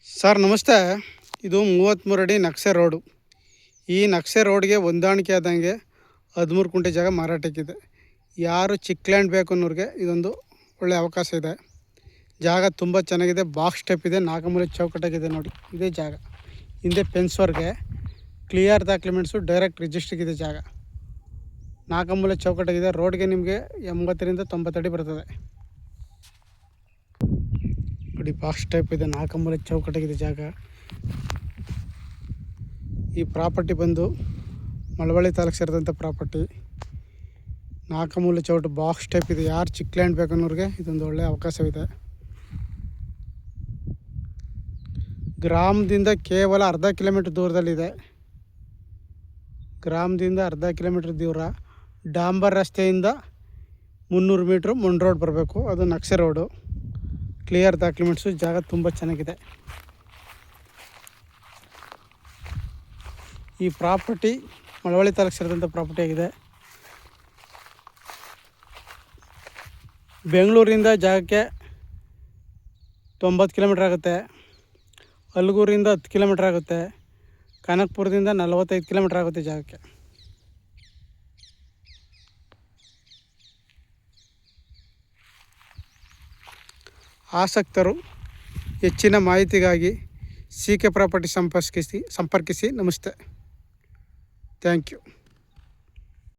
Sir ನಮಸ್ತೆ. ಇದು 33 ಅಡಿ ನಕ್ಷೆ ರೋಡು. ಈ ನಕ್ಷೆ ರೋಡ್ಗೆ ಹೊಂದಾಣಿಕೆ ಆದಂಗೆ 13 ಕುಂಟೆ ಜಾಗ ಮಾರಾಟಕ್ಕಿದೆ. ಯಾರು ಚಿಕ್ಕ ಲ್ಯಾಂಡ್ ಬೇಕು ಅನ್ನೋರಿಗೆ ಇದೊಂದು ಒಳ್ಳೆಯ ಅವಕಾಶ ಇದೆ. ಜಾಗ ತುಂಬ ಚೆನ್ನಾಗಿದೆ. ಬಾಕ್ಸ್ ಟೈಪ್ ಇದೆ, 4 ಮೂಲೆ ಚೌಕಟ್ಟಾಗಿದೆ. ನೋಡಿ ಇದೇ ಜಾಗ. ಹಿಂದೆ ಫೆನ್ಸ್ವರೆಗೆ ಕ್ಲಿಯರ್ ಡಾಕ್ಯುಮೆಂಟ್ಸು, ಡೈರೆಕ್ಟ್ ರಿಜಿಸ್ಟ್ರಿಗಿದೆ ಜಾಗ. 4 ಮೂಲೆ ಚೌಕಟ್ಟಾಗಿದೆ. ರೋಡ್ಗೆ ನಿಮಗೆ 80 ರಿಂದ 90 ಅಡಿ ಬರ್ತದೆ. ನೋಡಿ ಬಾಕ್ಸ್ ಟೈಪ್ ಇದೆ, 4 ಮೂಲೆ ಚೌಕಟ್ಟಾಗಿದೆ ಜಾಗ. ಈ ಪ್ರಾಪರ್ಟಿ ಬಂದು ಮಳವಳ್ಳಿ ತಾಲೂಕು ಸೇರಿದಂಥ ಪ್ರಾಪರ್ಟಿ. 4 ಮೂಲೆ ಚೌಟು ಬಾಕ್ಸ್ ಟೈಪ್ ಇದೆ. ಯಾರು ಚಿಕ್ಕ ಲ್ಯಾಂಡ್ ಬೇಕನ್ನೋರಿಗೆ ಇದೊಂದು ಒಳ್ಳೆಯ ಅವಕಾಶವಿದೆ. ಗ್ರಾಮದಿಂದ ಕೇವಲ ಅರ್ಧ ಕಿಲೋಮೀಟ್ರ್ ದೂರದಲ್ಲಿದೆ. ಗ್ರಾಮದಿಂದ ಅರ್ಧ ಕಿಲೋಮೀಟ್ರ್ ದೂರ. ಡಾಂಬರ್ ರಸ್ತೆಯಿಂದ 300 ಮೀಟ್ರು ಮುಂಡ್ ರೋಡ್ ಬರಬೇಕು. ಅದು ನಕ್ಷೆ ರೋಡು. Clear documents. ಜಾಗ ತುಂಬ ಚೆನ್ನಾಗಿದೆ. ಈ ಪ್ರಾಪರ್ಟಿ ಮಳವಳ್ಳಿ ತಾಲೂಕು ಸೇರಿದಂಥ ಪ್ರಾಪರ್ಟಿ ಆಗಿದೆ. ಬೆಂಗಳೂರಿಂದ ಜಾಗಕ್ಕೆ 90 ಕಿಲೋಮೀಟ್ರ್ ಆಗುತ್ತೆ. ಅಲ್ಗೂರಿಂದ 10 ಕಿಲೋಮೀಟ್ರ್ ಆಗುತ್ತೆ. ಕನಕಪುರದಿಂದ 45 ಕಿಲೋಮೀಟ್ರ್ ಆಗುತ್ತೆ ಜಾಗಕ್ಕೆ. ಆಸಕ್ತರು ಹೆಚ್ಚಿನ ಮಾಹಿತಿಗಾಗಿ CK ಪ್ರಾಪರ್ಟಿ ಸಂಪರ್ಕಿಸಿ. ನಮಸ್ತೆ. Thank you.